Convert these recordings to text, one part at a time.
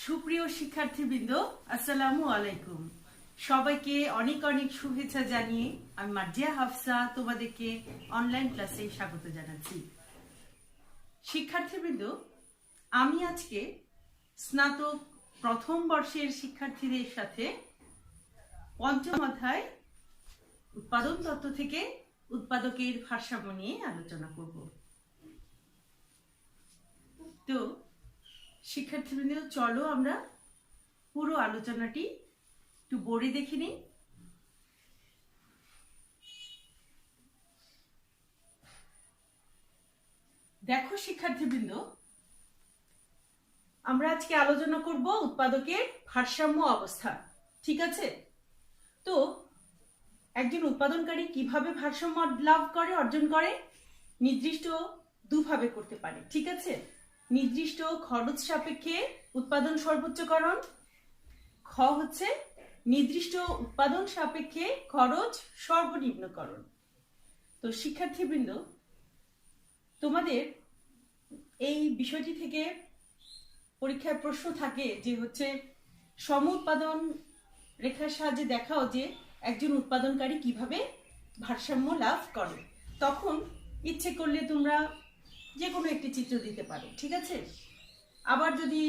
সুপ্রিয় শিক্ষার্থীবৃন্দ, আসসালামু আলাইকুম। সবাইকে অনেক অনেক শুভেচ্ছা জানিয়ে আমি মার্জিয়া হাফসা তোমাদেরকে অনলাইন ক্লাসে স্বাগত জানাচ্ছি। শিক্ষার্থীবৃন্দ, আমি আজকে স্নাতক প্রথম বর্ষের শিক্ষার্থীদের সাথে পঞ্চম অধ্যায় উৎপাদন তত্ত্ব থেকে উৎপাদকের ভারসাম্য নিয়ে আলোচনা করব। তো শিক্ষার্থীবৃন্দ, চলো আমরা পুরো আলোচনাটি একটু বোর্ডে দেখে নিই। দেখো শিক্ষার্থীবৃন্দ, আমরা আজকে আলোচনা করব উৎপাদকের ভারসাম্য অবস্থা। ঠিক আছে? তো একজন উৎপাদনকারী কিভাবে ভারসাম্য লাভ করে, অর্জন করে? নির্দিষ্ট দুভাবে করতে পারে। ঠিক আছে? নির্দিষ্ট খরচ সাপেক্ষে উৎপাদন সর্বোচ্চকরণ, খ হচ্ছে নির্দিষ্ট উৎপাদন সাপেক্ষে খরচ সর্বনিম্নকরণ। তো শিক্ষার্থীবৃন্দ, তোমাদের এই বিষয়টি থেকে পরীক্ষায় প্রশ্ন থাকে যে হচ্ছে সম উৎপাদন রেখার সাহায্যে দেখাও যে একজন উৎপাদনকারী কিভাবে ভারসাম্য লাভ করে। তখন ইচ্ছে করলে তোমরা যে কোনো একটি চিত্র দিতে পারো। ঠিক আছে? আবার যদি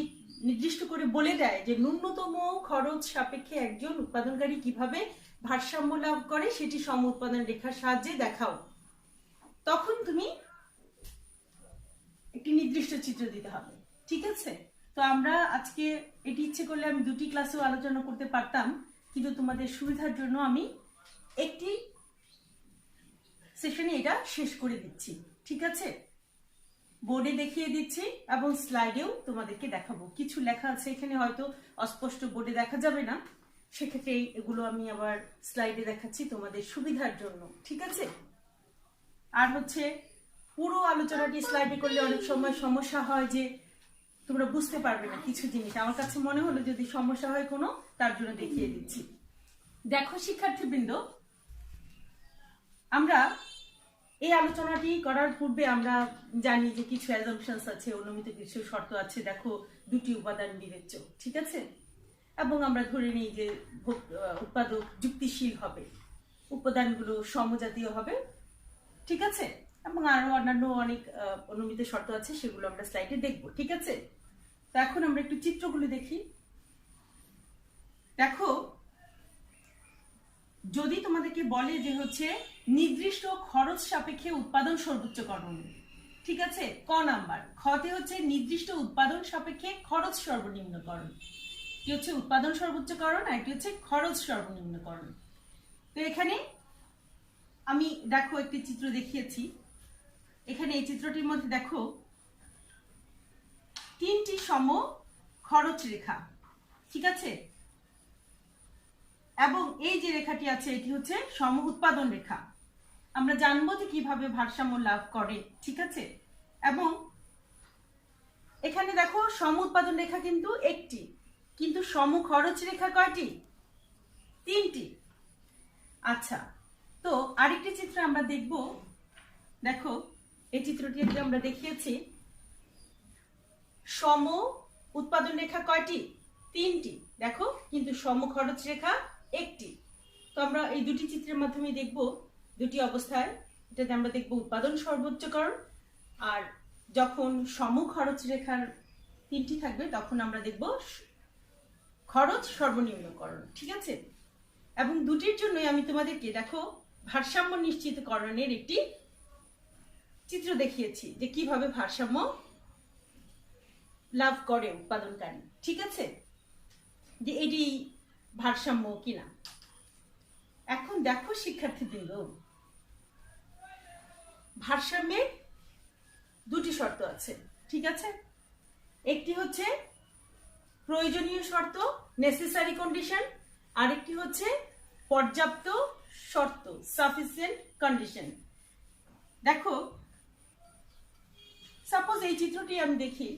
নির্দিষ্ট করে বলে দেয় যে ন্যূনতম খরচ সাপেক্ষে একজন উৎপাদনকারী কিভাবে ভারসাম্য লাভ করে সেটি সম উৎপাদন রেখার সাহায্যে দেখাও, তখন তুমি একটি নির্দিষ্ট চিত্র দিতে হবে। ঠিক আছে? তো আমরা আজকে এটি ইচ্ছে করলে আমি দুটি ক্লাসেও আলোচনা করতে পারতাম, কিন্তু তোমাদের সুবিধার জন্য আমি একটি সেশনে এটা শেষ করে দিচ্ছি। ঠিক আছে? বোর্ডে দেখিয়ে দিচ্ছি এবং স্লাইডেও তোমাদেরকে দেখাবো। কিছু লেখা আছে এখানে, হয়তো অস্পষ্ট বোর্ডে দেখা যাবে না, সেক্ষেত্রে এগুলো আমি আবার স্লাইডে দেখাচ্ছি তোমাদের সুবিধার জন্য। ঠিক আছে? আর হচ্ছে পুরো আলোচনাটি স্লাইডে করলে অনেক সময় সমস্যা হয় যে তোমরা বুঝতে পারবে না কিছু জিনিস। আমার কাছে মনে হলো যদি সমস্যা হয় কোনো, তার জন্য দেখিয়ে দিচ্ছি। দেখো শিক্ষার্থীবৃন্দ, আমরা এই আলোচনাটি করার পূর্বে আমরা জানি যে কিছু অ্যাজাম্পশনস আছে, অনুমিত কিছু শর্ত আছে। দেখো, দুটি উপাদান বিবেচ্য। ঠিক আছে? এবং আমরা ধরে নিই যে উৎপাদক যুক্তিশীল হবে, উপাদানগুলো সমজাতীয় হবে। ঠিক আছে? এবং আরো অন্যান্য অনেক অনুমিত শর্ত আছে, সেগুলো আমরা স্লাইডে দেখব। ঠিক আছে? তো এখন আমরা একটু চিত্রগুলো দেখি। দেখো, যদি তোমাদেরকে বলে যে হচ্ছে নির্দিষ্ট খরচ সাপেক্ষে উৎপাদন সর্বোচ্চকরণ, ঠিক আছে, ক নাম্বার। খতে হচ্ছে নির্দিষ্ট উৎপাদন সাপেক্ষে খরচ সর্বনিম্নকরণ। কি হচ্ছে উৎপাদন সর্বোচ্চকরণ, আর এটি হচ্ছে খরচ সর্বনিম্নকরণ। তো এখানে আমি দেখো একটি চিত্র দেখিয়েছি। এখানে এই চিত্রটির মধ্যে দেখো তিনটি সম খরচ রেখা। ঠিক আছে? এবং এই যে রেখাটি আছে এটি হচ্ছে সম উৎপাদন রেখা। আমরা জানবো যে কিভাবে ভারসাম্য লাভ করে। ঠিক আছে? এবং এখানে দেখো সম উৎপাদন রেখা কিন্তু একটি, কিন্তু সম খরচ রেখা কয়টি? তিনটি। আচ্ছা, তো আরেকটি চিত্র আমরা দেখব। দেখো, এই চিত্রটি আমরা দেখিয়েছি। সম উৎপাদন রেখা কয়টি? তিনটি। দেখো, কিন্তু সম খরচ রেখা একটি। তো আমরা এই দুটি চিত্রের মাধ্যমে দেখব দুটি অবস্থায়। এটাতে আমরা দেখব উৎপাদন সর্বোচ্চকরণ, আর যখন সম খরচ রেখার তিনটি থাকবে তখন আমরা দেখব খরচ সর্বনিম্নকরণ। ঠিক আছে? এবং দুটির জন্যই আমি তোমাদেরকে দেখো ভারসাম্য নিশ্চিতকরণের একটি চিত্র দেখিয়েছি যে কিভাবে ভারসাম্য লাভ করে উৎপাদনকারী। ঠিক আছে? যে এটি ভারসাম্য কিনা। এখন দেখো শিক্ষার্থীবৃন্দ, ভারসাম্যের দুটি শর্ত আছে। ঠিক আছে? একটি হচ্ছে প্রয়োজনীয় শর্ত, নেসেসারি কন্ডিশন, আরেকটি হচ্ছে পর্যাপ্ত শর্ত, সাফিসিয়েন্ট কন্ডিশন। দেখো, সাপোজ এই চিত্রটি আমি দেখি।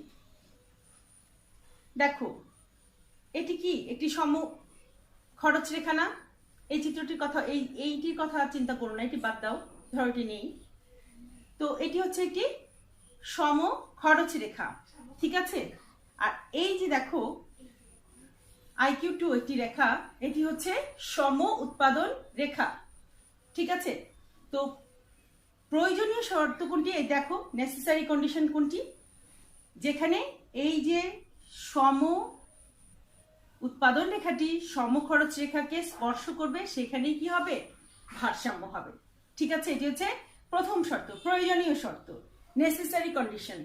দেখো, এটি কি একটি সম খরচ রেখা না? এই চিত্রটির কথা, এইটির কথা চিন্তা করো না, এটি বাদ দাও, ধরো এটি নেই। তো এটি হচ্ছে একটি সম খরচ রেখা। ঠিক আছে? আর এই যে দেখো IQ2 একটি রেখা, এটি হচ্ছে সম উৎপাদন রেখা। ঠিক আছে, তো প্রয়োজনীয় শর্ত কোনটি? এই দেখো, নেসেসারি কন্ডিশন কোনটি? যেখানে এই যে সম উৎপাদন রেখাটি সমখরচ রেখাকে স্পর্শ করবে, সেখানেই কি হবে? ভারসাম্য হবে। ঠিক আছে, এটি হচ্ছে প্রথম শর্ত, প্রয়োজনীয় শর্ত, নেসেসারি কন্ডিশন,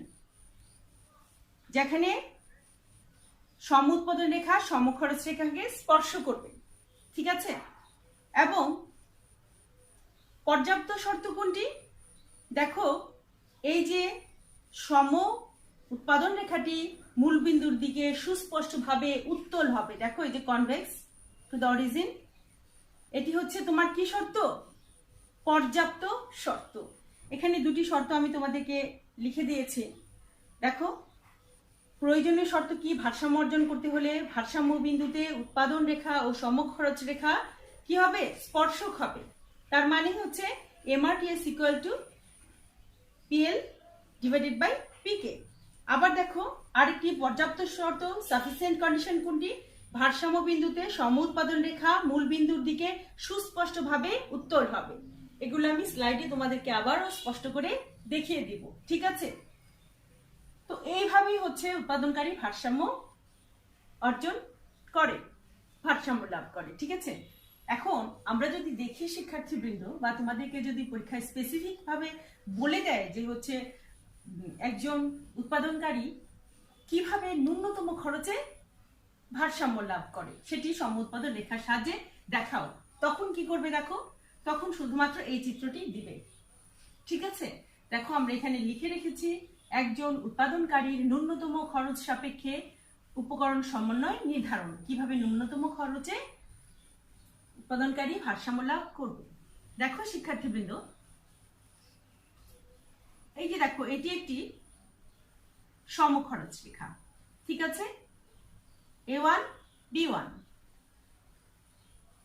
যেখানে সম উৎপাদন রেখা সমখরচ রেখাকে স্পর্শ করবে। ঠিক আছে, এবং পর্যাপ্ত শর্ত কোনটি? দেখো, এই যে সম উৎপাদন রেখাটি মূল বিন্দুর দিকে সুস্পষ্টভাবে উত্তল হবে। দেখো, এই যে কনভেক্স টু দ্য অরিজিন, এটি হচ্ছে তোমার কি শর্ত? পর্যাপ্ত শর্ত। এখানে দুটি শর্ত আমি তোমাদেরকে লিখে দিয়েছি। দেখো, প্রয়োজনীয় শর্ত কি? ভারসাম্য অর্জন করতে হলে ভারসাম্য বিন্দুতে উৎপাদন রেখা ও সমখরচ রেখা কি হবে? স্পর্শক হবে। তার মানে হচ্ছে MRTS equal to PL divided by PK। আবার দেখো, আরেকটি পর্যাপ্ত শর্ত, সাফিসিয়েন্ট কন্ডিশন কোনটি? ভারসাম্য বিন্দুতে সম উৎপাদন রেখা মূল বিন্দুর দিকে সুস্পষ্টভাবে উত্তল হবে। এগুলো আমি স্লাইডে তোমাদেরকে আবারও স্পষ্ট করে দেখিয়ে দিব। ঠিক আছে, তো এইভাবেই হচ্ছে উৎপাদনকারী ভারসাম্য অর্জন করে, ভারসাম্য লাভ করে। ঠিক আছে, এখন আমরা যদি দেখি শিক্ষার্থীবৃন্দ, বা তোমাদেরকে যদি পরীক্ষায় স্পেসিফিক ভাবে বলে দেয় যে হচ্ছে একজন উৎপাদনকারী কিভাবে ন্যূনতম খরচে ভারসাম্য লাভ করে, সেটি সম উৎপাদন রেখার সাহায্যে দেখাও, তখন কি করবে? দেখো, তখন শুধুমাত্র এই চিত্রটি দিবে। ঠিক আছে, দেখো, আমরা এখানে লিখে রেখেছি একজন উৎপাদনকারীর ন্যূনতম খরচ সাপেক্ষে উপকরণ সমন্বয় নির্ধারণ, কিভাবে ন্যূনতম খরচে উৎপাদনকারী ভারসাম্য লাভ করবে। দেখো শিক্ষার্থীবৃন্দ, এই যে দেখো, এটি একটি সমখরচ রেখা। ঠিক আছে, A1 B1।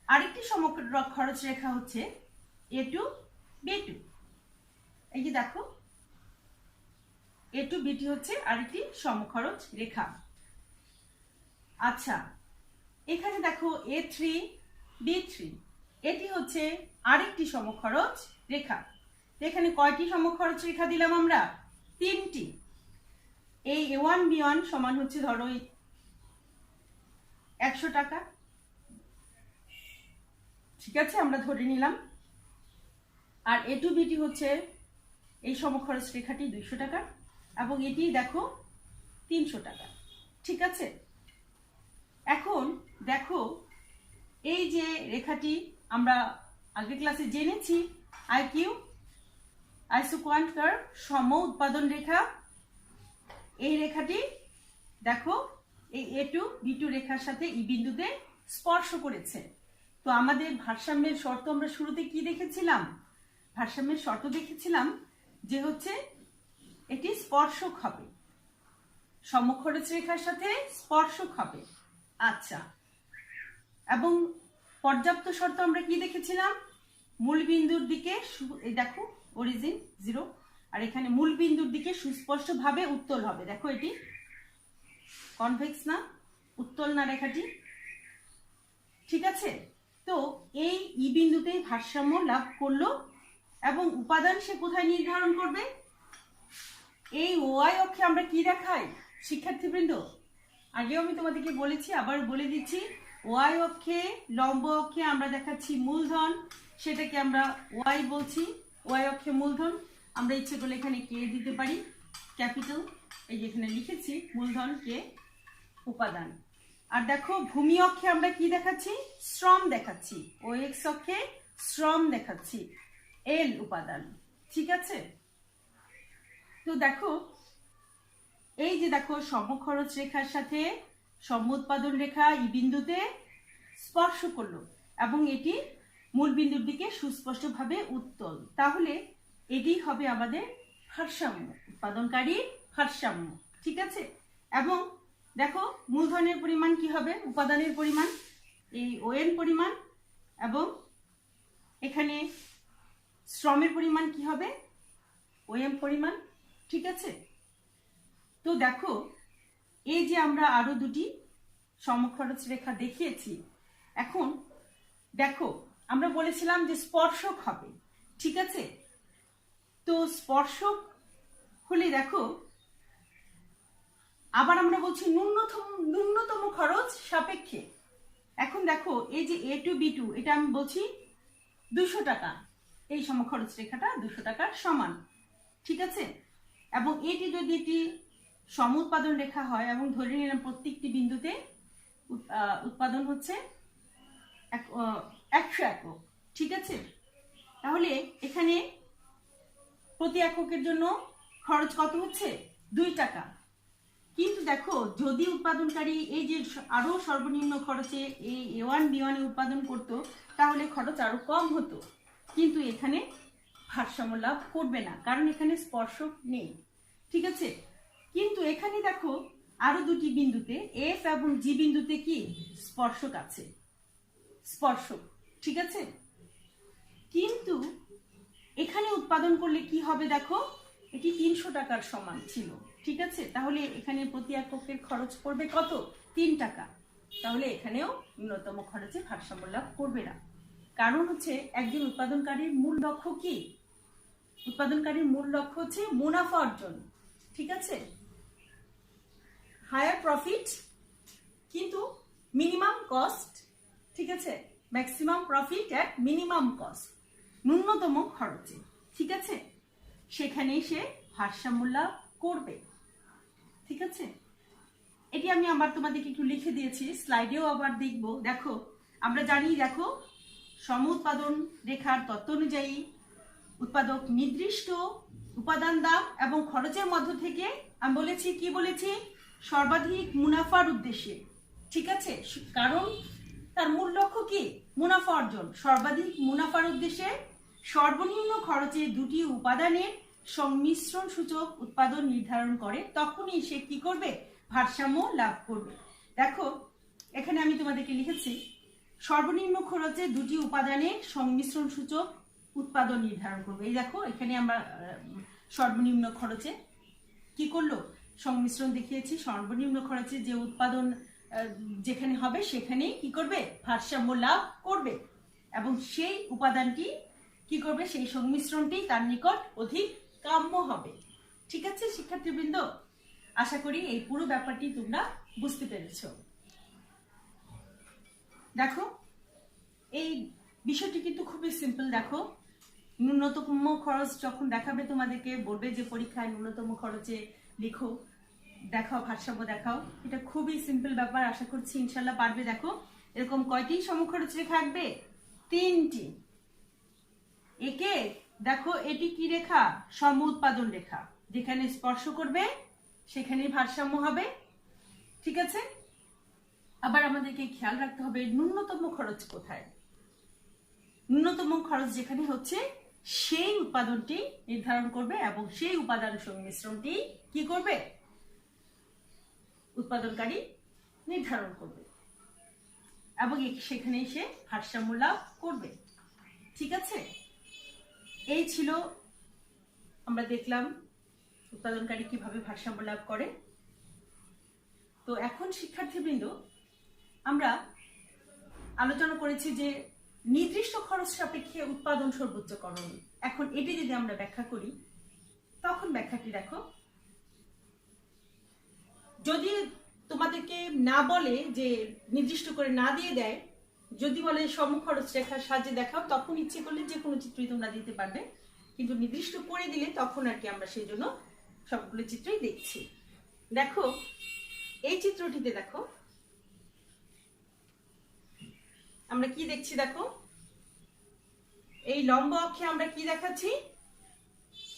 আরেকটি সমখরচ রেখা হচ্ছে A2 B2। এই যে দেখো, A2 B2 হচ্ছে আরেকটি সমখরচ রেখা। আচ্ছা, এখানে দেখো A3 B3, এটি হচ্ছে আরেকটি সমখরচ রেখা। এখানে কয়টি সমখরচ রেখা দিলাম আমরা? 3টি। এই A1 B1 সমান হচ্ছে ধরো 100 টাকা। ঠিক আছে, আমরা ধরে নিলাম। আর A2 B2 হচ্ছে এই সমখরচ রেখাটি 200 টাকা, এবং এটি দেখো 300 টাকা। ঠিক আছে, এখন দেখো, এই যে রেখাটি আমরা আগের ক্লাসে জেনেছি, IQ আইসোকোয়ান্ট কার্ভ, সম উৎপাদন রেখা, এই রেখাটি দেখো এই A2 B2 রেখার সাথে ই বিন্দুতে স্পর্শ করেছে। তো আমাদের ভারসাম্যের শর্ত আমরা শুরুতে কি দেখেছিলাম? ভারসাম্যের শর্ত দেখেছিলাম যে হচ্ছে এটি স্পর্শক হবে, সমখরচ রেখার সাথে স্পর্শক হবে। আচ্ছা, এবং পর্যাপ্ত শর্ত আমরা কি দেখেছিলাম? মূল বিন্দুর দিকে, এই দেখো অরিজিন 0, আর এখানে মূল বিন্দুর দিকে সুস্পষ্টভাবে উত্তল হবে। দেখো, এটি কনভেক্স না, উত্তল না রেখাটি। ঠিক আছে, তো এই ই বিন্দুতেই ভারসাম্য লাভ করলো, এবং উপাদান সে কোথায় নির্ধারণ করবে? এই ওয়াই অক্ষে আমরা কি দেখাই শিক্ষার্থীবৃন্দ? আগেও আমি তোমাদেরকে বলেছি, আবার বলে দিচ্ছি, ওয়াই অক্ষে, লম্ব অক্ষে আমরা দেখাচ্ছি মূলধন, সেটাকে আমরা ওয়াই বলছি। ওয়াই অক্ষে মূলধন, আমরা ইচ্ছে করলে এখানে কে দিতে পারি, ক্যাপিটাল, এই যে এখানে লিখেছি মূলধন কে, উপাদান। আর দেখো, ভূমি অক্ষে আমরা কি দেখাচ্ছি? শ্রম দেখাচ্ছি। ও এক্স অক্ষে শ্রম দেখাচ্ছি, এল উপাদান। ঠিক আছে, তো দেখো, এই যে দেখো, সমখরচ রেখার সাথে সম উৎপাদন রেখা ই বিন্দুতে স্পর্শ করলো, এবং এটি মূল বিন্দুর দিকে সুস্পষ্টভাবে উত্তল। তাহলে এটি হবে আমাদের ভারসাম্য, উৎপাদনকারী ভারসাম্য। ঠিক আছে, এবং দেখো, মূলধনের পরিমাণ কি হবে? উপাদানের পরিমাণ, এই ON পরিমাণ, এবং এখানে শ্রমের পরিমাণ কি হবে? OM পরিমাণ। ঠিক আছে, তো দেখো, এই যে আমরা আরো দুটি সমখরচ রেখা দেখিয়েছি। এখন দেখো আমরা বলেছিলাম যে স্পর্শক হবে, ঠিক আছে? তো স্পর্শক হলে দেখো আবার আমরা বলছি ন্যূনতম খরচ সাপেক্ষে। এখন দেখো এই যে A to B2 এটা আমি বলছি 200 টাকা, এই সমখরচ রেখাটা 200 টাকার সমান, ঠিক আছে? এবং এটি যদি একটি সম উৎপাদন রেখা হয় এবং ধরে নিলাম প্রত্যেকটি বিন্দুতে উৎপাদন হচ্ছে 100 একক, ঠিক আছে? তাহলে এখানে প্রতি এককের জন্য খরচ কত হচ্ছে? 2 টাকা। কিন্তু দেখো যদি উৎপাদনকারী এই যে আরো সর্বনিম্ন খরচে এই A1 B1 উৎপাদন করত তাহলে খরচ আরো কম হতো, কিন্তু এখানে ভারসাম্য লাভ করবে না কারণ এখানে স্পর্শক নেই, ঠিক আছে? কিন্তু এখানে দেখো আরো দুটি বিন্দুতে F এবং G বিন্দুতে কি স্পর্শক আছে, স্পর্শক, ঠিক আছে? কিন্তু এখানে উৎপাদন করলে কি হবে দেখো এটি 300 টাকার সমান ছিল, ঠিক আছে? তাহলে এখানে প্রতি এককের খরচ পড়বে কত? 3 টাকা। তাহলে এখানেও ন্যূনতম খরচে ভারসাম্য লাভ করবে না। কারণ হচ্ছে একজন উৎপাদনকারীর মূল লক্ষ্য কি? উৎপাদনকারীর মূল লক্ষ্য হচ্ছে মুনাফা অর্জন, ঠিক আছে? হায়ার প্রফিট কিন্তু মিনিমাম কস্ট, ঠিক আছে? ম্যাক্সিমাম প্রফিট এট মিনিমাম কস্ট, ন্যূনতম খরচে, ঠিক আছে? সেখানেই সে ভারসাম্য লাভ করবে, ঠিক আছে? এটি আমি আবার তোমাদেরকে একটু লিখে দিয়েছি, স্লাইডেও আবার দেখবো। দেখো আমরা জানি, দেখো সম উৎপাদন রেখার তত্ত্ব অনুযায়ী উৎপাদক নির্দিষ্ট উপাদান দাম এবং খরচের মধ্য থেকে আমি বলেছি কি বলেছি? সর্বাধিক মুনাফার উদ্দেশ্যে, ঠিক আছে? কারণ তার মূল লক্ষ্য কি? মুনাফা অর্জন। সর্বাধিক মুনাফার উদ্দেশ্যে সর্বনিম্ন খরচে দুটি উপাদানের সংমিশ্রণ সূচক উৎপাদন নির্ধারণ করে, তখনই সে কি করবে? ভারসাম্য লাভ করবে। দেখো এখানে আমি তোমাদেরকে লিখেছি সর্বনিম্ন খরচে দুটি উপাদানের সংমিশ্রণ সূচক উৎপাদন নির্ধারণ করবে। এই দেখো এখানে আমরা সর্বনিম্ন খরচে কি করলো? সংমিশ্রণ দেখিয়েছি। সর্বনিম্ন খরচে যে উৎপাদন যেখানে হবে সেখানেই কি করবে? ভারসাম্য লাভ করবে এবং সেই উপাদানটি কি করবে? সেই সংমিশ্রণটি তার নিকট অধিক কাম্য হবে, ঠিক আছে শিক্ষার্থীবৃন্দ? আশা করি এই পুরো ব্যাপারটি তোমরা বুঝতে পেরেছো। দেখো এই বিষয়টি কিন্তু খুবই সিম্পল। দেখো ন্যূনতম খরচ যখন দেখাবে তোমাদেরকে, বলবে যে পরীক্ষায় ন্যূনতম খরচে লিখো, দেখাও, ভারসাম্য দেখাও, এটা খুবই সিম্পল ব্যাপার। আশা করছি ইনশাল্লাহ পারবে। দেখো এরকম কয়টি সমখরচ রেখা আঁকবে? 3টি। একে দেখো এটি কি রেখা? সম উৎপাদন রেখা, যেখানে স্পর্শ করবে সেখানেই ভারসাম্য হবে, ঠিক আছে? আবার আমাদেরকে খেয়াল রাখতে হবে ন্যূনতম খরচ কোথায়। ন্যূনতম খরচ যেখানে হচ্ছে সেই উৎপাদনটি নির্ধারণ করবে এবং সেই উপাদান সংমিশ্রণটি কি করবে? উৎপাদনকারী নির্ধারণ করবে এবং সেখানে সে ভারসাম্য লাভ করবে, ঠিক আছে? এই ছিল, আমরা দেখলাম উৎপাদনকারী কিভাবে ভারসাম্য লাভ করে। তো এখন শিক্ষার্থীবৃন্দ আমরা আলোচনা করেছি যে নির্দিষ্ট খরচ সাপেক্ষে উৎপাদন সর্বোচ্চকরণ। এখন এটি যদি আমরা ব্যাখ্যা করি তখন ব্যাখ্যাটি দেখো, যদি তোমাদেরকে না বলে যে নির্দিষ্ট করে না দিয়ে দেয়, যদি বলে সমখরচ রেখার সাহায্যে দেখাও, তখন ইচ্ছে করলে যে কোনো চিত্রই তোমরা দিতে পারবে, কিন্তু নির্দিষ্ট করে দিলে তখন আর কি আমরা সেই জন্য সবগুলো চিত্রই দেখছি। দেখো এই চিত্রটিতে দেখো আমরা কি দেখছি? দেখো এই লম্ব অক্ষে আমরা কি দেখাচ্ছি?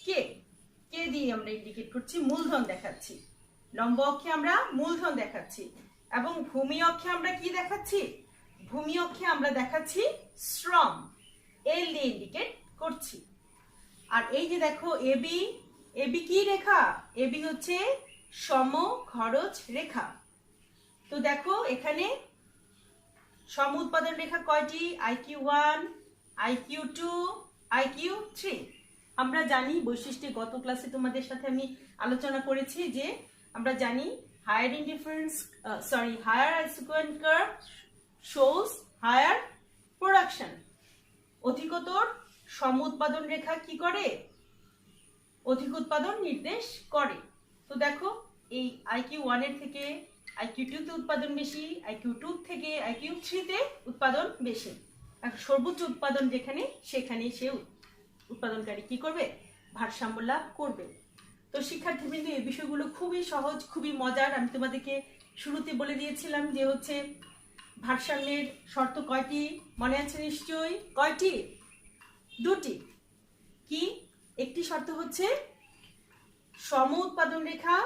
কে কে দিয়ে আমরা ইন্ডিকেট করছি, মূলধন দেখাচ্ছি। লম্ব অক্ষে আমরা মূলধন দেখাচ্ছি এবং ভূমি অক্ষে আমরা কি দেখাচ্ছি? ভূমি অক্ষে আমরা দেখাচ্ছি শ্রম, এল দিয়ে ইন্ডিকেট করছি। আর এই যে দেখো এবি, এবি কি রেখা? এবি হচ্ছে সম খরচ রেখা। তো দেখো এখানে সম উৎপাদন রেখা কয়টি? IQ1, IQ2, IQ3। আমরা জানি বৈশিষ্ট্যে, গত ক্লাসে তোমাদের সাথে আমি আলোচনা করেছি যে আমরা জানি higher indifference, higher isoquant curve shows higher production. অধিকতর সম উৎপাদন রেখা কি করে? অধিক উৎপাদন নির্দেশ করে। তো দেখো এই IQ1 এর থেকে IQ2 তে উৎপাদন বেশি, IQ2 থেকে IQ3 তে উৎপাদন বেশি। সর্বোচ্চ উৎপাদন যেখানে সেখানে সে উৎপাদনকারী কি করবে? ভারসাম্য লাভ করবে। তো শিক্ষার্থীবৃন্দ, এই বিষয়গুলো খুবই সহজ, খুবই মজার। আমি তোমাদেরকে শুরুতে বলে দিয়েছিলাম যে হচ্ছে ভারসাম্যের শর্ত কয়টি মনে আছে নিশ্চয়ই? কয়টি? দুটি। কি? একটি শর্ত হচ্ছে সম উৎপাদন রেখা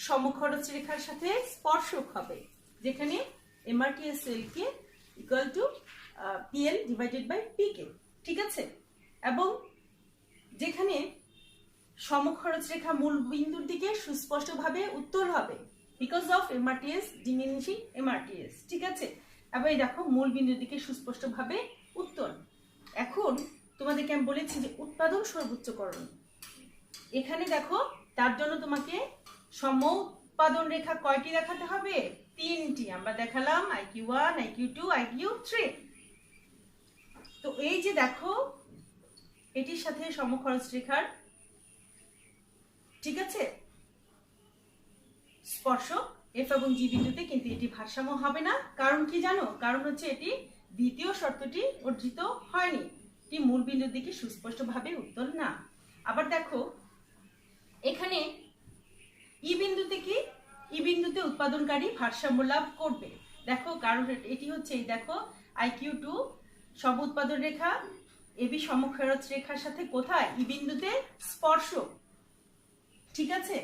সমখরচ রেখার সাথে স্পর্শক হবে, যেখানে MRTSL কে equal to PL divided by PK, ঠিক আছে? এবং যেখানে সমখরচ রেখা মূল বিন্দুর দিকে সুস্পষ্টভাবে উত্তল হবে because of MRTS diminishing MRTS, ঠিক আছে? এবং এই দেখো মূল বিন্দুর দিকে সুস্পষ্টভাবে উত্তল। এখন তোমাদেরকে আমি বলেছি যে উৎপাদন সর্বোচ্চকরণ, এখানে দেখো তার জন্য তোমাকে সম উৎপাদন রেখা কয়টি দেখাতে হবে? তিনটি। আমরা দেখালাম IQ1, IQ2, IQ3। তো এই যে দেখো এটির সাথে সমখরচ রেখার, ঠিক আছে, স্পর্শক F এবং G বিন্দুতে কিন্তু এটি ভারসাম্য হবে না। কারণ কি জানো? কারণ হচ্ছে এটি দ্বিতীয় শর্তটি অর্জিত হয়নি, এটি মূল বিন্দুর দিকে সুস্পষ্টভাবে উত্তল না। আবার দেখো এখানে ই বিন্দুতে কি? ই বিন্দুতে উৎপাদনকারী ভারসাম্য লাভ করবে। দেখো কারণ এটি হচ্ছে এই দেখো IQ2 সম উৎপাদন রেখা AB সমখরচ রেখার সাথে কোথায়? ই বিন্দুতে স্পর্শক, ঠিক আছে?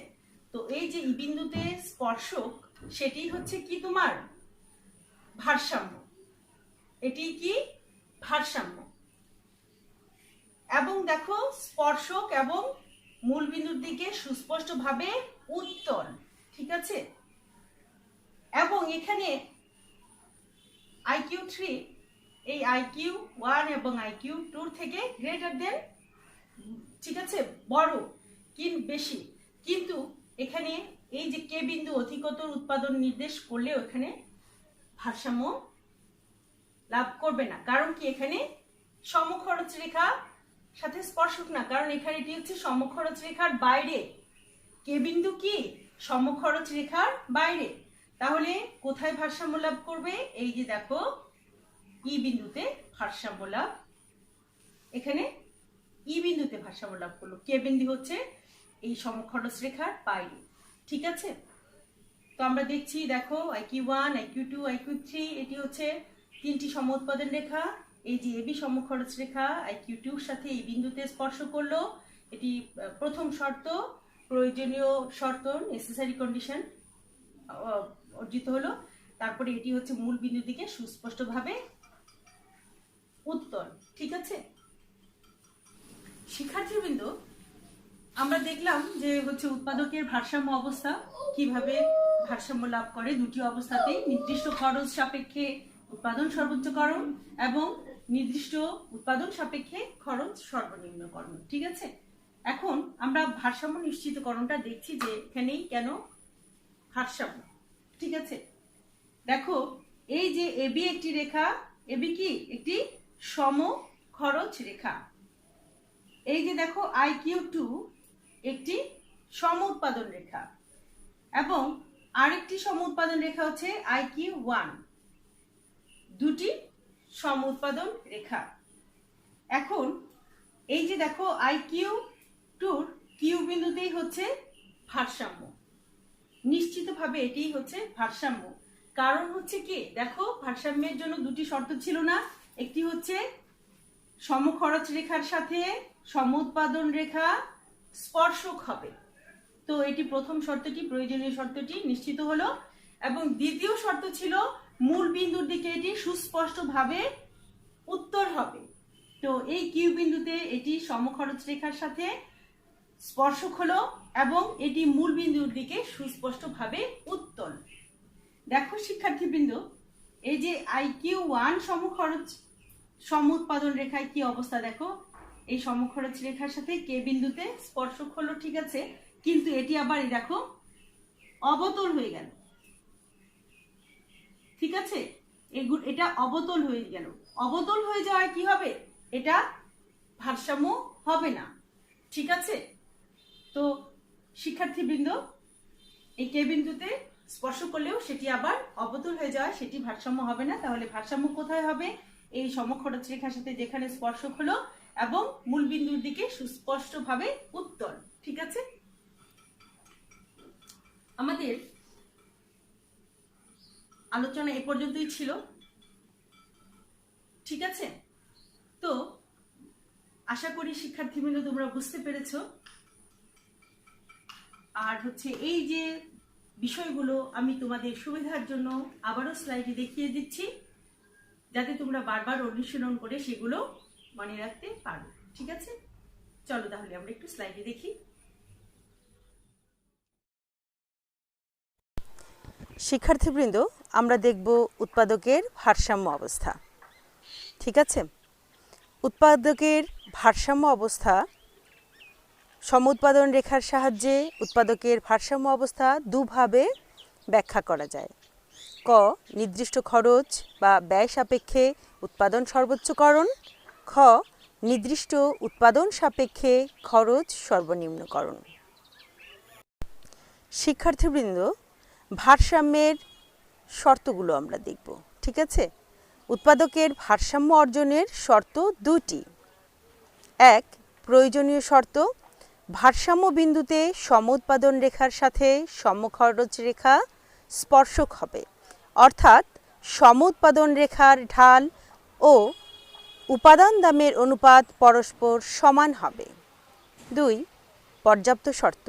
তো এই যে ই বিন্দুতে স্পর্শক সেটি হচ্ছে কি তোমার ভারসাম্য, এটি কি ভারসাম্য। এবং দেখো স্পর্শক এবং মূল বিন্দুর দিকে সুস্পষ্টভাবে উত্তল, ঠিক আছে? এবং এখানে IQ3 এই IQ1 এবং IQ2 থেকে গ্রেটার দেন, ঠিক আছে, বড় কি বেশি, কিন্তু এখানে এই যে কে বিন্দু অধিকতর উৎপাদন নির্দেশ করলেও এখানে ভারসাম্য লাভ করবে না। কারণ কি? এখানে সমখরচ রেখা সাথে স্পর্শক না, কারণ এখানে এটি হচ্ছে সমখরচ রেখার বাইরে। কে বিন্দু কি? সমখরচ রেখার বাইরে। তাহলে কোথায় ভারসাম্য লাভ করবে? এই যে দেখো ই বিন্দুতে ভারসাম্য লাভ, এখানে ই বিন্দুতে ভারসাম্য লাভ করলো। কে বিন্দু হচ্ছে এই সমখরচ রেখার বাইরে, ঠিক আছে? তো আমরা দেখছি দেখো IQ1, IQ2, IQ3 এটি হচ্ছে তিনটি সম উৎপাদন রেখা। এই যে এবি সমখরচ রেখা IQ2 এর সাথে এই বিন্দুতে স্পর্শ করলো, এটি প্রথম শর্ত, প্রয়োজনীয় শর্ত, নেসেসারি কন্ডিশন অর্জিত হলো। তারপরে এটি হচ্ছে মূল বিন্দুর দিকে সুস্পষ্টভাবে উত্তল, ঠিক আছে? শিক্ষার্থীবৃন্দ, আমরা দেখলাম যে হচ্ছে উৎপাদকের ভারসাম্য অবস্থা কিভাবে ভারসাম্য লাভ করে। দুটি অবস্থাতেই নির্দিষ্ট খরচ সাপেক্ষে উৎপাদন সর্বোচ্চকরণ এবং নির্দিষ্ট উৎপাদন সাপেক্ষে খরচ সর্বনিম্নকরণ, ঠিক আছে? এখন আমরা ভারসাম্য নিশ্চিতকরণটা দেখছি যে এখানেই কেন ভারসাম্য, ঠিক আছে? দেখো এই যে এবি একটি রেখা, এবি কি? একটি সম খরচ রেখা। এই যে দেখো IQ2 একটি সম উৎপাদন রেখা এবং আরেকটি সম উৎপাদন রেখা হচ্ছে IQ1, দুটি সম উৎপাদন রেখা। এখন এই যে দেখো IQ2 কিউ বিন্দুতেই হচ্ছে ভারসাম্য, নিশ্চিতভাবে এটিই হচ্ছে ভারসাম্য। কারণ হচ্ছে কি? দেখো ভারসাম্যের জন্য দুটি শর্ত ছিল না, একটি হচ্ছে সমখরচ রেখার সাথে সম উৎপাদন রেখা স্পর্শক হবে। তো এটি প্রথম শর্তটি, প্রয়োজনীয় শর্তটি নিশ্চিত হলো। এবং দ্বিতীয় শর্ত ছিল মূল বিন্দুর দিকে এটি সুস্পষ্টভাবে উত্তল হবে। তো এই কিউ বিন্দুতে এটি সমখরচ রেখার সাথে স্পর্শক হলো এবং এটি মূল বিন্দুর দিকে সুস্পষ্টভাবে উত্তল। দেখো শিক্ষার্থীবৃন্দ, এই যে IQ1 সমখরচ সম উৎপাদন রেখায় কি অবস্থা দেখো, এই সমখরচ রেখার সাথে কে বিন্দুতে স্পর্শক হলো, ঠিক আছে, কিন্তু এটি আবার দেখো অবতল হয়ে গেল। ঠিক আছে, এটা অবতল হয়ে গেল। অবতল হয়ে যাওয়ায় কি হবে, এটা ভারসাম্য হবে না। ঠিক আছে, তো শিক্ষার্থীবৃন্দ, এই কে বিন্দুতে স্পর্শ করলেও সেটি আবার অবতল হয়ে যাওয়ায় সেটি ভারসাম্য হবে না। তাহলে ভারসাম্য কোথায় হবে, এই সমখরচ রেখার সাথে যেখানে স্পর্শক হলো এবং মূল বিন্দুর দিকে সুস্পষ্টভাবে উত্তল। ঠিক আছে, আমাদের আলোচনা এ পর্যন্তই ছিল। ঠিক আছে, তো আশা করি শিক্ষার্থীবৃন্দ তোমরা বুঝতে পেরেছো। আর এই যে বিষয়গুলো আমি তোমাদের সুবিধার জন্য আবারও স্লাইডে দেখিয়ে দিচ্ছি, যাতে তোমরা বারবার অনুশীলন করে সেগুলো মনে রাখতে পারো। ঠিক আছে, চলো তাহলে আমরা একটু স্লাইডে দেখি। শিক্ষার্থীবৃন্দ, আমরা দেখব উৎপাদকের ভারসাম্য অবস্থা। ঠিক আছে, উৎপাদকের ভারসাম্য অবস্থা সমউৎপাদন রেখার সাহায্যে উৎপাদকের ভারসাম্য অবস্থা দুভাবে ব্যাখ্যা করা যায়। ক, নির্দিষ্ট খরচ বা ব্যয় সাপেক্ষে উৎপাদন সর্বোচ্চকরণ। খ, নির্দিষ্ট উৎপাদন সাপেক্ষে খরচ সর্বনিম্নকরণ। শিক্ষার্থীবৃন্দ, ভারসাম্যের শর্তগুলো আমরা দেখব। ঠিক আছে, উৎপাদকের ভারসাম্য অর্জনের শর্ত দুটি। এক, প্রয়োজনীয় শর্ত, ভারসাম্য বিন্দুতে সমউৎপাদন রেখার সাথে সমখরচ রেখা স্পর্শক হবে, অর্থাৎ সমউৎপাদন রেখার ঢাল ও উপাদান দামের অনুপাত পরস্পর সমান হবে। দুই, পর্যাপ্ত শর্ত,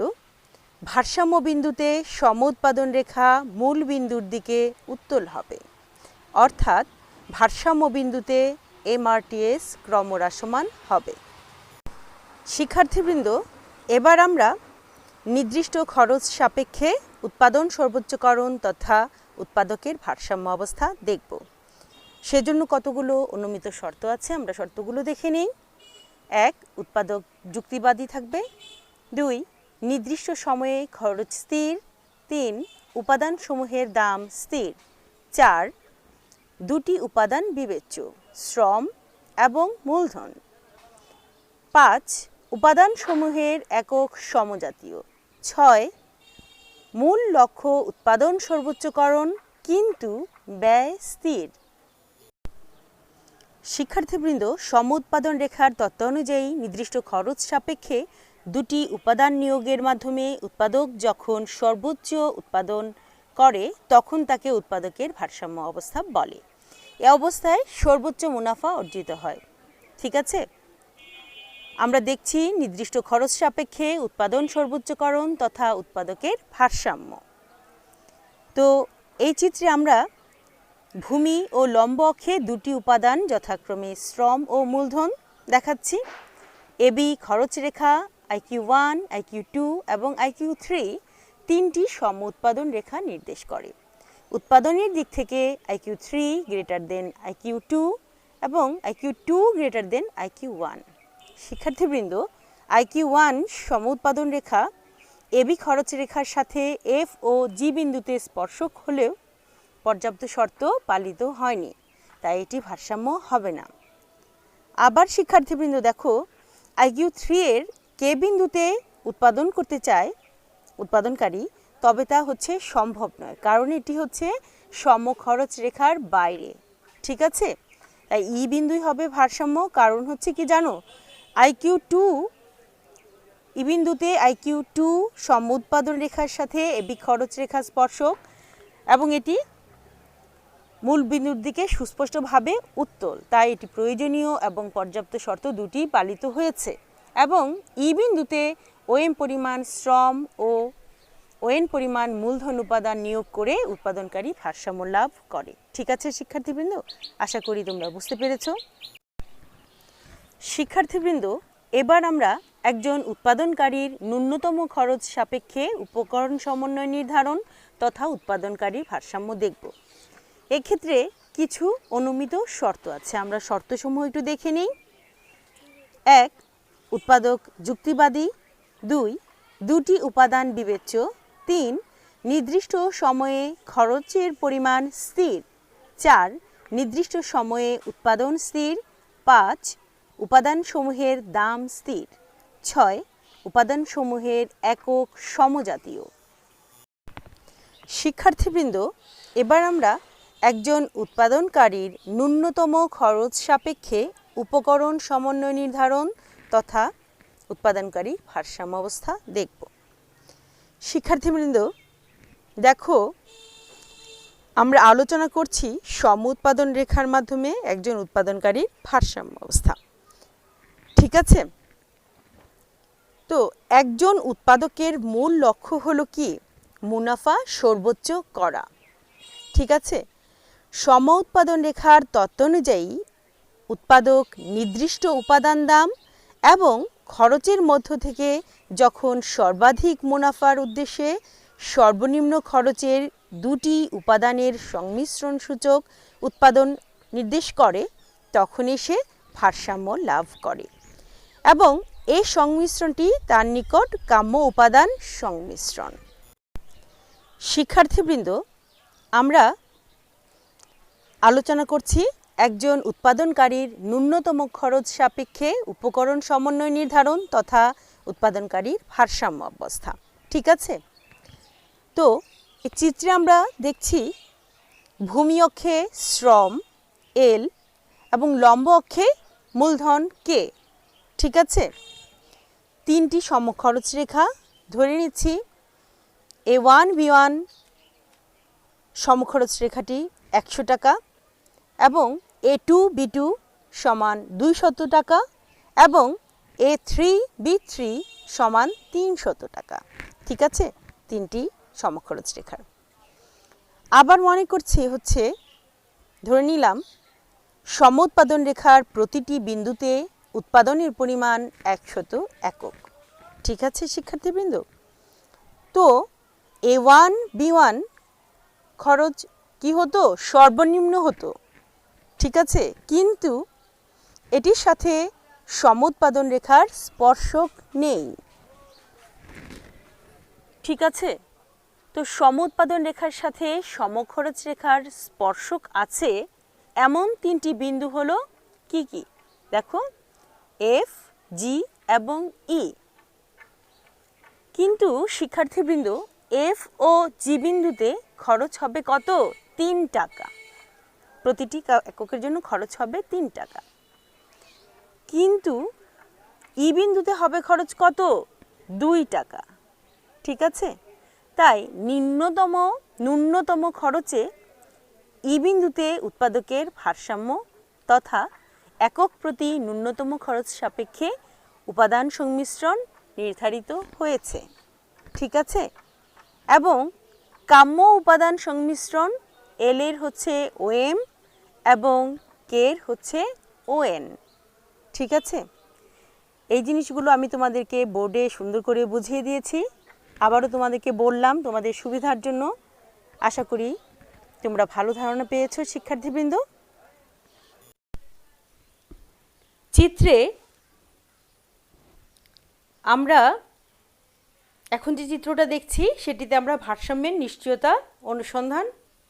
ভারসাম্য বিন্দুতে সমউৎপাদন রেখা মূল বিন্দুর দিকে উত্তল হবে, অর্থাৎ ভারসাম্য বিন্দুতে MRTS ক্রমহ্রাসমান হবে। শিক্ষার্থীবৃন্দ, এবার আমরা নির্দিষ্ট খরচ সাপেক্ষে উৎপাদন সর্বোচ্চকরণ তথা উৎপাদকের ভারসাম্য অবস্থা দেখব। সেজন্য কতগুলো অনুমিত শর্ত আছে, আমরা শর্তগুলো দেখে নিই। এক, উৎপাদক যুক্তিবাদী থাকবে। দুই, নির্দিষ্ট সময়ে খরচ স্থির। তিন, উপাদানসমূহের দাম স্থির। চার, দুটি উপাদান বিবেচ্য, শ্রম এবং মূলধন। পাঁচ, উপাদানসমূহের একক সমজাতীয়। ছয়, মূল লক্ষ্য উৎপাদন সর্বোচ্চকরণ কিন্তু ব্যয় স্থির। শিক্ষার্থীবৃন্দ, সমউৎপাদন রেখার তত্ত্ব অনুযায়ী নির্দিষ্ট খরচ সাপেক্ষে দুটি উপাদান নিয়োগের মাধ্যমে উৎপাদক যখন সর্বোচ্চ উৎপাদন করে তখন তাকে উৎপাদকের ভারসাম্য অবস্থা বলে। এ অবস্থায় সর্বোচ্চ মুনাফা অর্জিত হয়। ঠিক আছে, আমরা দেখছি নির্দিষ্ট খরচ সাপেক্ষে উৎপাদন সর্বোচ্চকরণ তথা উৎপাদকের ভারসাম্য। তো এই চিত্রে আমরা ভূমি ও লম্ব অক্ষে দুটি উপাদান যথাক্রমে শ্রম ও মূলধন দেখাচ্ছি। এবি খরচ রেখা, IQ1, IQ2 এবং IQ3 তিনটি সম উৎপাদন রেখা নির্দেশ করে। উৎপাদনের দিক থেকে IQ3 গ্রেটার দেন IQ2 এবং IQ2 গ্রেটার দেন IQ1। শিক্ষার্থীবৃন্দ, IQ1 সম উৎপাদন রেখা এবি খরচ রেখার সাথে F ও G বিন্দুতে স্পর্শক হলেও পর্যাপ্ত শর্ত পালিত হয়নি, তাই এটি ভারসাম্য হবে না। আবার শিক্ষার্থীবৃন্দ দেখো, IQ3 এর কে বিন্দুতে উৎপাদন করতে চায় উৎপাদনকারী, তবে তা সম্ভব নয়, কারণ এটি সমখরচ রেখার বাইরে। ঠিক আছে, তাই ই বিন্দুই হবে ভারসাম্য। কারণ কি জানো, IQ2 ই বিন্দুতে IQ2 সম উৎপাদন রেখার সাথে এবি খরচ রেখা স্পর্শক এবং এটি মূল বিন্দুর দিকে সুস্পষ্টভাবে উত্তল, তাই এটি প্রয়োজনীয় এবং পর্যাপ্ত শর্ত দুটি পালিত হয়েছে। এবং ই বিন্দুতে OM পরিমাণ শ্রম ও ON পরিমাণ মূলধন উপাদান নিয়োগ করে উৎপাদনকারী ভারসাম্য লাভ করে। ঠিক আছে শিক্ষার্থীবৃন্দ, আশা করি তোমরা বুঝতে পেরেছ। শিক্ষার্থীবৃন্দ, এবার আমরা একজন উৎপাদনকারীর ন্যূনতম খরচ সাপেক্ষে উপকরণ সমন্বয় নির্ধারণ তথা উৎপাদনকারীর ভারসাম্য দেখব। এক্ষেত্রে কিছু অনুমিত শর্ত আছে, আমরা শর্তসমূহ একটু দেখে নিই। এক, উৎপাদক যুক্তিবাদী। দুই, দুটি উপাদান বিবেচ্য। তিন, নির্দিষ্ট সময়ে খরচের পরিমাণ স্থির। 4. নির্দিষ্ট সময়ে উৎপাদন স্থির। 5. উপাদানসমূহের দাম স্থির। 6. উপাদানসমূহের একক সমজাতীয়। শিক্ষার্থীবৃন্দ, এবার আমরা একজন উৎপাদনকারীর ন্যূনতম খরচ সাপেক্ষে উপকরণ সমন্বয় নির্ধারণ তথা উৎপাদনকারী ভারসাম্য অবস্থা দেখব। শিক্ষার্থীবৃন্দ, দেখো, আমরা আলোচনা করছি সম উৎপাদন রেখার মাধ্যমে একজন উৎপাদনকারীর ভারসাম্য অবস্থা। ঠিক আছে? তো একজন উৎপাদকের মূল লক্ষ্য হলো কি? মুনাফা সর্বোচ্চ করা। ঠিক আছে? সম উৎপাদন রেখার তত্ত্ব অনুযায়ী উৎপাদক নির্দিষ্ট উপাদান দাম এবং খরচের মধ্য থেকে যখন সর্বাধিক মুনাফার উদ্দেশ্যে সর্বনিম্ন খরচের দুটি উপাদানের সংমিশ্রণ সূচক উৎপাদন নির্দেশ করে, তখনই সে ভারসাম্য লাভ করে এবং এই সংমিশ্রণটি তার নিকট কাম্য উপাদান সংমিশ্রণ। শিক্ষার্থীবৃন্দ, আমরা আলোচনা করছি একজন উৎপাদনকারীর ন্যূনতম খরচ সাপেক্ষে উপকরণ সমন্বয় নির্ধারণ তথা উৎপাদনকারীর ভারসাম্য অবস্থা। ঠিক আছে? তো এই চিত্রে আমরা দেখছি ভূমি অক্ষে শ্রম এল এবং লম্ব অক্ষে মূলধন কে। ঠিক আছে? তিনটি সমখরচ রেখা ধরে নিচ্ছি। A1 B1 সমখরচ রেখাটি 100 টাকা এবং A2 B2 সমান 200 টাকা এবং A3 B3 সমান 300 টাকা। ঠিক আছে? তিনটি সমখরচ রেখার। আবার মনে করছি ধরে নিলাম সম উৎপাদন রেখার প্রতিটি বিন্দুতে উৎপাদনের পরিমাণ 100 একক। ঠিক আছে শিক্ষার্থীবৃন্দ? তো A1 B1 খরচ কি হতো? সর্বনিম্ন হতো। ঠিক আছে? কিন্তু এটির সাথে সম উৎপাদন রেখার স্পর্শক নেই। ঠিক আছে? তো সম উৎপাদন রেখার সাথে সমখরচ রেখার স্পর্শক আছে এমন তিনটি বিন্দু হলো কি কি? দেখো, F, G এবং E। কিন্তু শিক্ষার্থীবৃন্দ, F ও G বিন্দুতে খরচ হবে কত? 3 টাকা। প্রতিটি এককের জন্য খরচ হবে 3 টাকা। কিন্তু E বিন্দুতে হবে খরচ কত? 2 টাকা। ঠিক আছে? তাই ন্যূনতম খরচে ই বিন্দুতে উৎপাদকের ভারসাম্য তথা একক প্রতি ন্যূনতম খরচ সাপেক্ষে উপাদান সংমিশ্রণ নির্ধারিত হয়েছে। ঠিক আছে? এবং কাম্য উপাদান সংমিশ্রণ এল এর হচ্ছে OM এবং কে এর হচ্ছে ON। ঠিক আছে? এই জিনিসগুলো আমি তোমাদেরকে বোর্ডে সুন্দর করে বুঝিয়ে দিয়েছি। আবারও তোমাদেরকে বললাম তোমাদের সুবিধার জন্য। আশা করি তোমরা ভালো ধারণা পেয়েছো শিক্ষার্থীবৃন্দ। চিত্রে আমরা এখন যে চিত্রটা দেখছি সেটিতে আমরা ভারসাম্যের নিশ্চয়তা অনুসন্ধান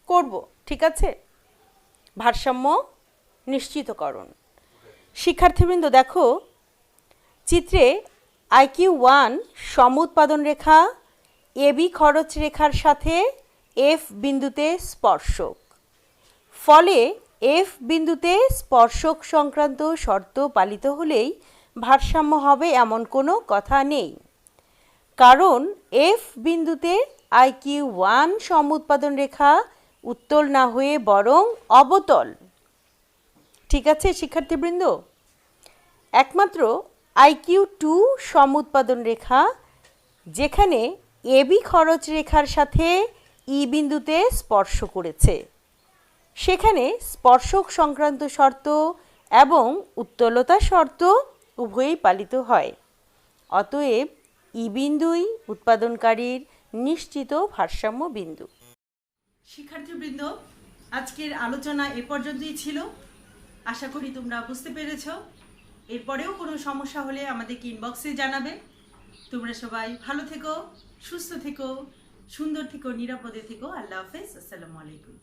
করব। ঠিক আছে? ভারসাম্য নিশ্চিতকরণ। শিক্ষার্থীবৃন্দ দেখো, চিত্রে IQ1 সম উৎপাদন রেখা AB খরচ রেখার সাথে F বিন্দুতে স্পর্শক। ফলে F বিন্দুতে স্পর্শক সংক্রান্ত শর্ত পালিত হলেই ভারসাম্য হবে এমন কোনো কথা নেই। কারণ F বিন্দুতে IQ1 সম উৎপাদন রেখা উত্তল না হয়ে বরং অবতল। ঠিক আছে শিক্ষার্থীবৃন্দ? একমাত্র IQ2 সম উৎপাদন রেখা যেখানে AB খরচ রেখার সাথে ই বিন্দুতে স্পর্শ করেছে, সেখানে স্পর্শক সংক্রান্ত শর্ত এবং উত্তলতা শর্ত উভয়ই পালিত হয়। অতএব ই বিন্দুই উৎপাদনকারীর নিশ্চিত ভারসাম্য বিন্দু। শিক্ষার্থীবৃন্দ, আজকের আলোচনা এ পর্যন্তই ছিল। আশা করি তোমরা বুঝতে পেরেছ। এরপরেও কোনো সমস্যা হলে আমাদেরকে ইনবক্সে জানাবে। তোমরা সবাই ভালো থেকো, সুস্থ থেকো, সুন্দর থেকো, নিরাপদে থেকো। আল্লাহ হাফেজ। আসসালামু আলাইকুম।